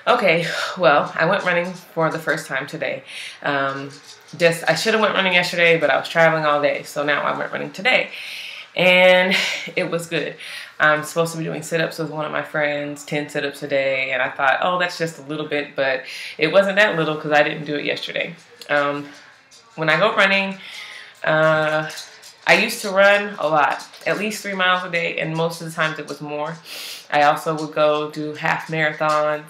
Okay, well, I went running for the first time today. I should have went running yesterday, but I was traveling all day, so now I went running today. And it was good. I'm supposed to be doing sit-ups with one of my friends, 10 sit-ups a day, and I thought, oh, that's just a little bit, but it wasn't that little because I didn't do it yesterday. When I go running, I used to run a lot, at least 3 miles a day, and most of the times it was more. I also would go do half marathons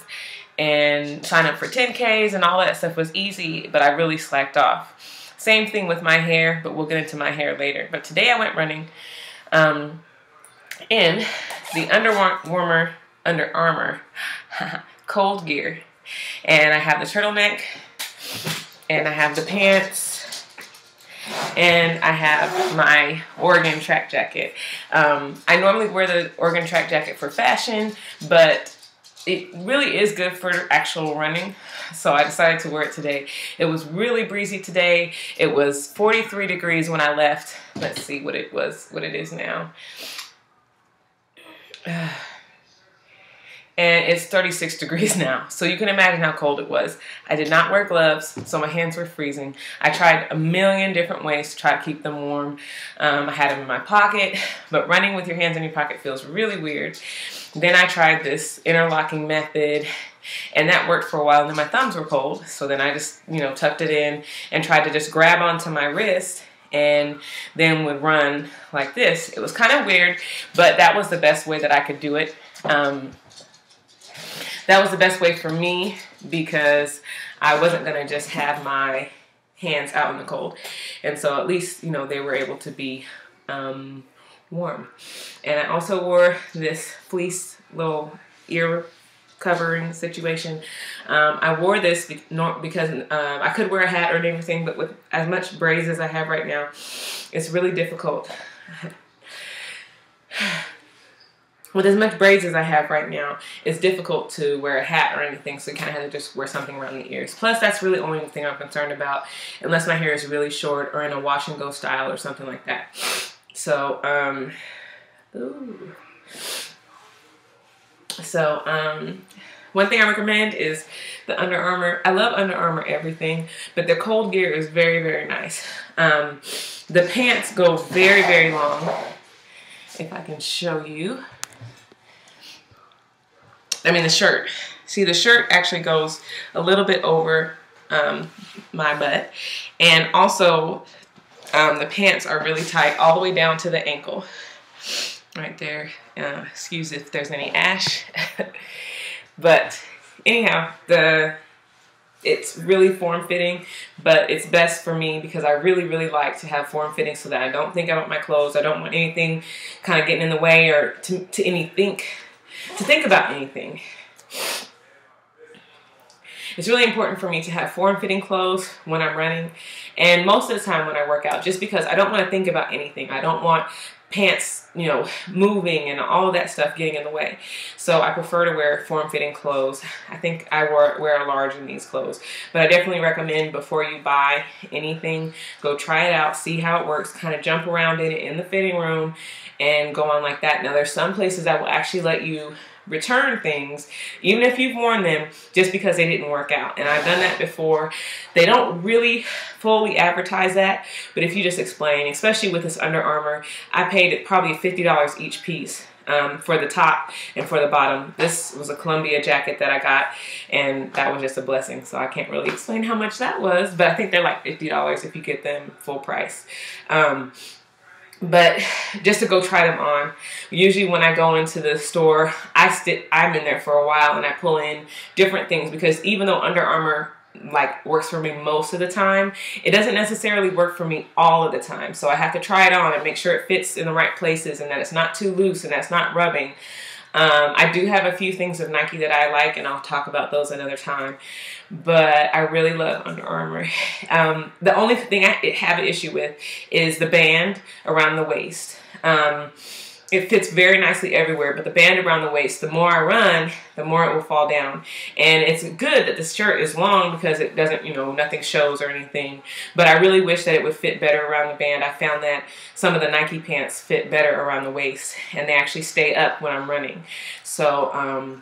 and sign up for 10Ks, and all that stuff was easy, but I really slacked off. Same thing with my hair, but we'll get into my hair later. But today I went running in the Under Armour cold gear. And I have the turtleneck, and I have the pants, and I have my Oregon track jacket. I normally wear the Oregon track jacket for fashion, but it really is good for actual running, so I decided to wear it today. It was really breezy today. It was 43 degrees when I left. Let's see what it is now. And it's 36 degrees now, so you can imagine how cold it was. I did not wear gloves, so my hands were freezing. I tried a million different ways to try to keep them warm. I had them in my pocket, but running with your hands in your pocket feels really weird. Then I tried this interlocking method, and that worked for a while, and then my thumbs were cold, so then I just, tucked it in and tried to just grab onto my wrist and then would run like this. It was kind of weird, but that was the best way that I could do it. That was the best way for me because I wasn't going to just have my hands out in the cold. And so at least, they were able to be warm. And I also wore this fleece little ear covering situation. I wore this because I could wear a hat or anything, but with as much braids as I have right now, it's really difficult. With as much braids as I have right now, it's difficult to wear a hat or anything, so you kind of have to just wear something around the ears. Plus, that's really the only thing I'm concerned about, unless my hair is really short or in a wash and go style or something like that. So, one thing I recommend is the Under Armour. I love Under Armour everything, but the cold gear is very, very nice. The pants go very, very long. If I can show you. The shirt. See, the shirt actually goes a little bit over my butt. And also, the pants are really tight all the way down to the ankle. Right there. Excuse if there's any ash. But anyhow, it's really form-fitting, but it's best for me because I really, really like to have form-fitting so that I don't think about my clothes. I don't want anything kind of getting in the way or to think about anything. It's really important for me to have form-fitting clothes when I'm running, and most of the time when I work out, just because I don't want to think about anything. I don't want pants, moving and all of that stuff getting in the way. So I prefer to wear form-fitting clothes. I think I wear a large in these clothes. But I definitely recommend before you buy anything, go try it out, see how it works, kind of jump around in the fitting room and go on like that. Now there's some places that will actually let you return things, even if you've worn them, just because they didn't work out. And I've done that before. They don't really fully advertise that, but if you just explain, especially with this Under Armour, I paid probably $50 each piece for the top and for the bottom. This was a Columbia jacket that I got, and that was just a blessing, so I can't really explain how much that was, but I think they're like $50 if you get them full price. But just to go try them on, usually when I go into the store, I'm in there for a while and I pull in different things, because even though Under Armour works for me most of the time, it doesn't necessarily work for me all of the time. So I have to try it on and make sure it fits in the right places and that it's not too loose and that's not rubbing. I do have a few things of Nike that I like, and I'll talk about those another time. But I really love Under Armour. The only thing I have an issue with is the band around the waist. It fits very nicely everywhere, but the band around the waist, the more I run, the more it will fall down. And it's good that the shirt is long because it doesn't, nothing shows or anything. But I really wish that it would fit better around the band. I found that some of the Nike pants fit better around the waist, and they actually stay up when I'm running. So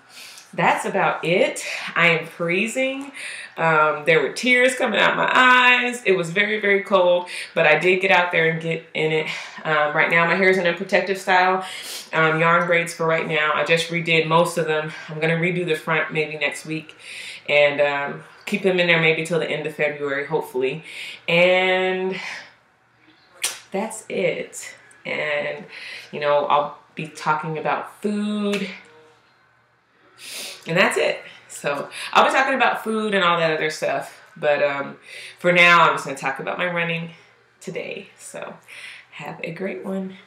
that's about it. I am freezing. There were tears coming out my eyes. It was very, very cold, but I did get out there and get in it. Right now, my hair is in a protective style, yarn braids for right now. I just redid most of them. I'm going to redo the front maybe next week and keep them in there maybe till the end of February, hopefully. And that's it. And, you know, I'll be talking about food. And that's it. So I'll be talking about food and all that other stuff. But for now, I'm just going to talk about my running today. So have a great one.